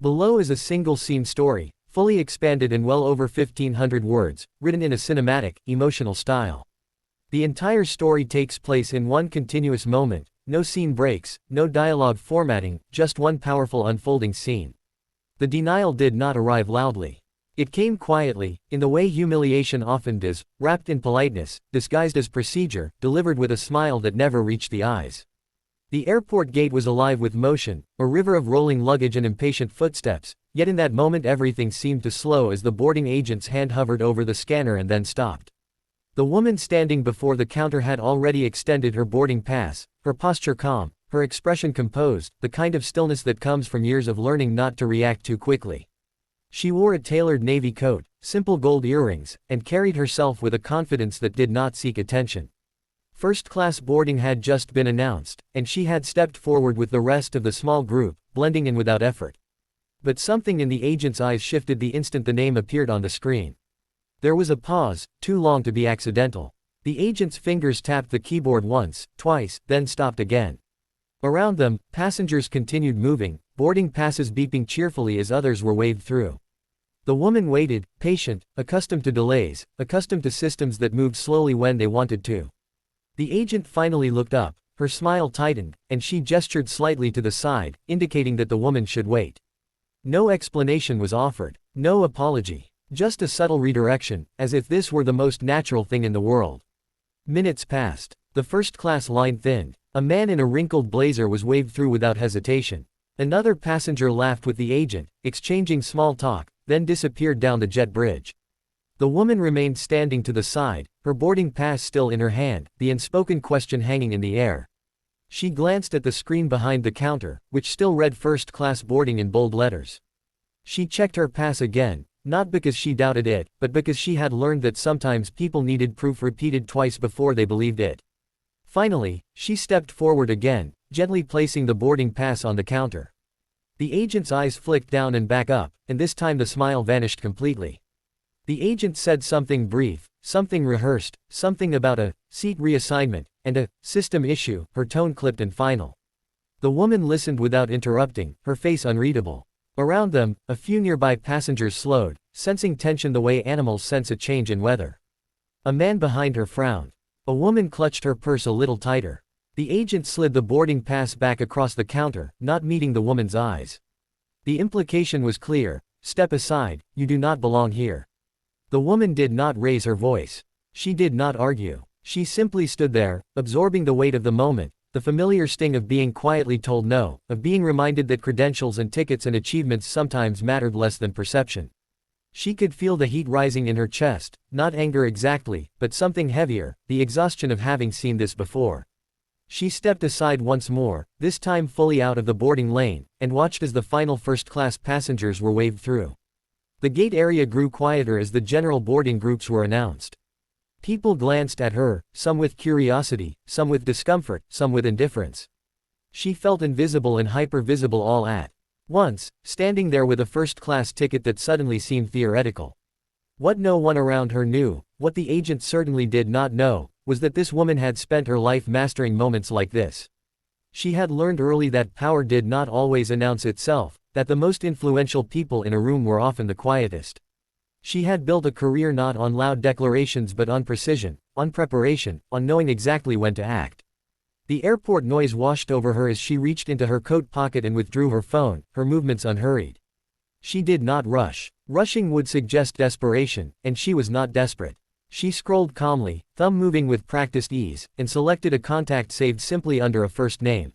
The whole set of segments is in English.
Below is a single-scene story, fully expanded in well over 1,500 words, written in a cinematic, emotional style. The entire story takes place in one continuous moment, no scene breaks, no dialogue formatting, just one powerful unfolding scene. The denial did not arrive loudly. It came quietly, in the way humiliation often does, wrapped in politeness, disguised as procedure, delivered with a smile that never reached the eyes. The airport gate was alive with motion, a river of rolling luggage and impatient footsteps, yet in that moment everything seemed to slow as the boarding agent's hand hovered over the scanner and then stopped. The woman standing before the counter had already extended her boarding pass, her posture calm, her expression composed, the kind of stillness that comes from years of learning not to react too quickly. She wore a tailored navy coat, simple gold earrings, and carried herself with a confidence that did not seek attention. First-class boarding had just been announced, and she had stepped forward with the rest of the small group, blending in without effort. But something in the agent's eyes shifted the instant the name appeared on the screen. There was a pause, too long to be accidental. The agent's fingers tapped the keyboard once, twice, then stopped again. Around them, passengers continued moving, boarding passes beeping cheerfully as others were waved through. The woman waited, patient, accustomed to delays, accustomed to systems that moved slowly when they wanted to. The agent finally looked up, her smile tightened, and she gestured slightly to the side, indicating that the woman should wait. No explanation was offered, no apology, just a subtle redirection, as if this were the most natural thing in the world. Minutes passed. The first-class line thinned. A man in a wrinkled blazer was waved through without hesitation. Another passenger laughed with the agent, exchanging small talk, then disappeared down the jet bridge. The woman remained standing to the side, her boarding pass still in her hand, the unspoken question hanging in the air. She glanced at the screen behind the counter, which still read first-class boarding in bold letters. She checked her pass again, not because she doubted it, but because she had learned that sometimes people needed proof repeated twice before they believed it. Finally, she stepped forward again, gently placing the boarding pass on the counter. The agent's eyes flicked down and back up, and this time the smile vanished completely. The agent said something brief, something rehearsed, something about a seat reassignment, and a system issue, her tone clipped and final. The woman listened without interrupting, her face unreadable. Around them, a few nearby passengers slowed, sensing tension the way animals sense a change in weather. A man behind her frowned. A woman clutched her purse a little tighter. The agent slid the boarding pass back across the counter, not meeting the woman's eyes. The implication was clear: step aside, you do not belong here. The woman did not raise her voice. She did not argue. She simply stood there, absorbing the weight of the moment, the familiar sting of being quietly told no, of being reminded that credentials and tickets and achievements sometimes mattered less than perception. She could feel the heat rising in her chest, not anger exactly, but something heavier, the exhaustion of having seen this before. She stepped aside once more, this time fully out of the boarding lane, and watched as the final first-class passengers were waved through. The gate area grew quieter as the general boarding groups were announced. People glanced at her, some with curiosity, some with discomfort, some with indifference. She felt invisible and hyper-visible all at once, standing there with a first-class ticket that suddenly seemed theoretical. What no one around her knew, what the agent certainly did not know, was that this woman had spent her life mastering moments like this. She had learned early that power did not always announce itself, that the most influential people in a room were often the quietest. She had built a career not on loud declarations but on precision, on preparation, on knowing exactly when to act. The airport noise washed over her as she reached into her coat pocket and withdrew her phone, her movements unhurried. She did not rush. Rushing would suggest desperation, and she was not desperate. She scrolled calmly, thumb moving with practiced ease, and selected a contact saved simply under a first name.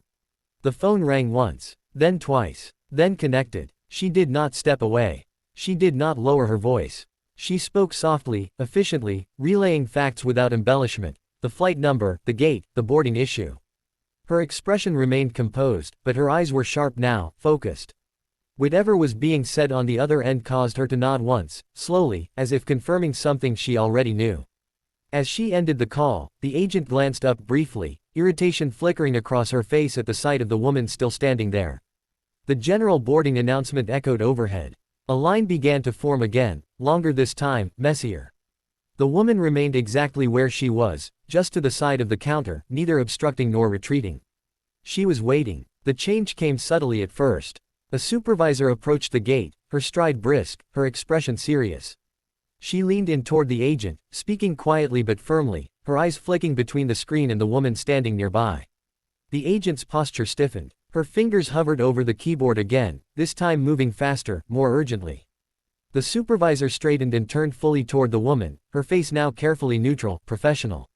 The phone rang once, then twice, then connected. She did not step away. She did not lower her voice. She spoke softly, efficiently, relaying facts without embellishment: the flight number, the gate, the boarding issue. Her expression remained composed, but her eyes were sharp now, focused. Whatever was being said on the other end caused her to nod once, slowly, as if confirming something she already knew. As she ended the call, the agent glanced up briefly, irritation flickering across her face at the sight of the woman still standing there. The general boarding announcement echoed overhead. A line began to form again, longer this time, messier. The woman remained exactly where she was, just to the side of the counter, neither obstructing nor retreating. She was waiting. The change came subtly at first. A supervisor approached the gate, her stride brisk, her expression serious. She leaned in toward the agent, speaking quietly but firmly, her eyes flicking between the screen and the woman standing nearby. The agent's posture stiffened. Her fingers hovered over the keyboard again, this time moving faster, more urgently. The supervisor straightened and turned fully toward the woman, her face now carefully neutral, professional.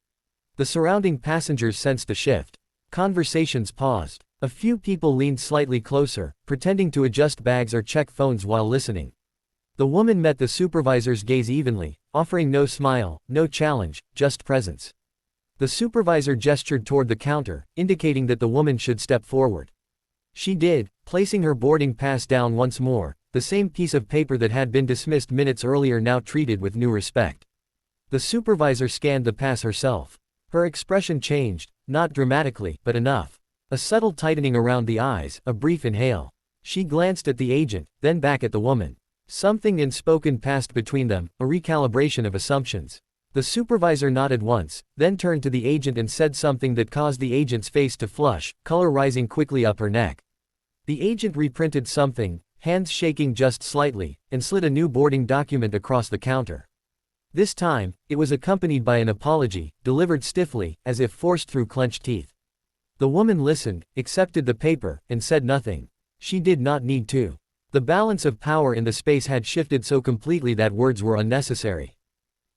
The surrounding passengers sensed a shift. Conversations paused. A few people leaned slightly closer, pretending to adjust bags or check phones while listening. The woman met the supervisor's gaze evenly, offering no smile, no challenge, just presence. The supervisor gestured toward the counter, indicating that the woman should step forward. She did, placing her boarding pass down once more, the same piece of paper that had been dismissed minutes earlier now treated with new respect. The supervisor scanned the pass herself. Her expression changed, not dramatically, but enough. A subtle tightening around the eyes, a brief inhale. She glanced at the agent, then back at the woman. Something unspoken passed between them, a recalibration of assumptions. The supervisor nodded once, then turned to the agent and said something that caused the agent's face to flush, color rising quickly up her neck. The agent reprinted something, hands shaking just slightly, and slid a new boarding document across the counter. This time, it was accompanied by an apology, delivered stiffly, as if forced through clenched teeth. The woman listened, accepted the paper, and said nothing. She did not need to. The balance of power in the space had shifted so completely that words were unnecessary.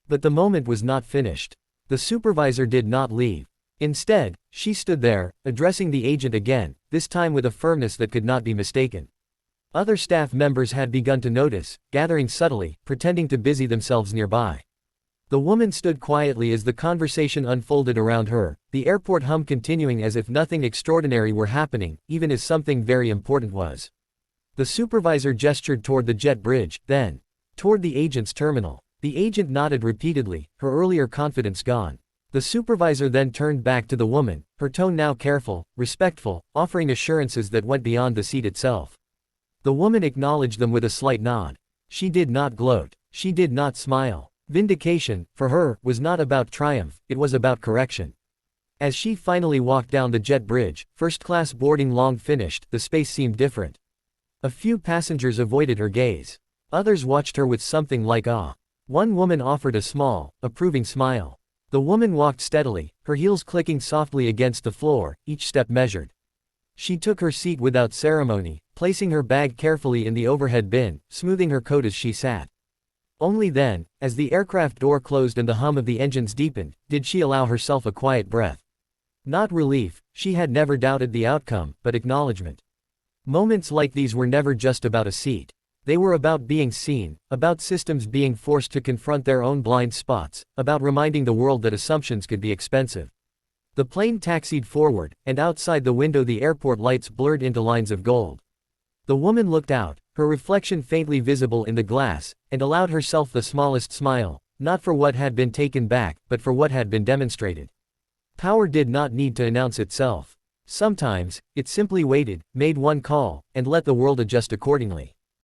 But the moment was not finished. The supervisor did not leave. Instead, she stood there, addressing the agent again, this time with a firmness that could not be mistaken. Other staff members had begun to notice, gathering subtly, pretending to busy themselves nearby. The woman stood quietly as the conversation unfolded around her, the airport hum continuing as if nothing extraordinary were happening, even as something very important was. The supervisor gestured toward the jet bridge, then toward the agent's terminal. The agent nodded repeatedly, her earlier confidence gone. The supervisor then turned back to the woman, her tone now careful, respectful, offering assurances that went beyond the seat itself. The woman acknowledged them with a slight nod. She did not gloat. She did not smile. Vindication, for her, was not about triumph, it was about correction. As she finally walked down the jet bridge, first-class boarding long finished, the space seemed different. A few passengers avoided her gaze. Others watched her with something like awe. One woman offered a small, approving smile. The woman walked steadily, her heels clicking softly against the floor, each step measured. She took her seat without ceremony, placing her bag carefully in the overhead bin, smoothing her coat as she sat. Only then, as the aircraft door closed and the hum of the engines deepened, did she allow herself a quiet breath. Not relief, she had never doubted the outcome, but acknowledgement. Moments like these were never just about a seat. They were about being seen, about systems being forced to confront their own blind spots, about reminding the world that assumptions could be expensive. The plane taxied forward, and outside the window the airport lights blurred into lines of gold. The woman looked out, her reflection faintly visible in the glass, and allowed herself the smallest smile, not for what had been taken back, but for what had been demonstrated. Power did not need to announce itself. Sometimes, it simply waited, made one call, and let the world adjust accordingly.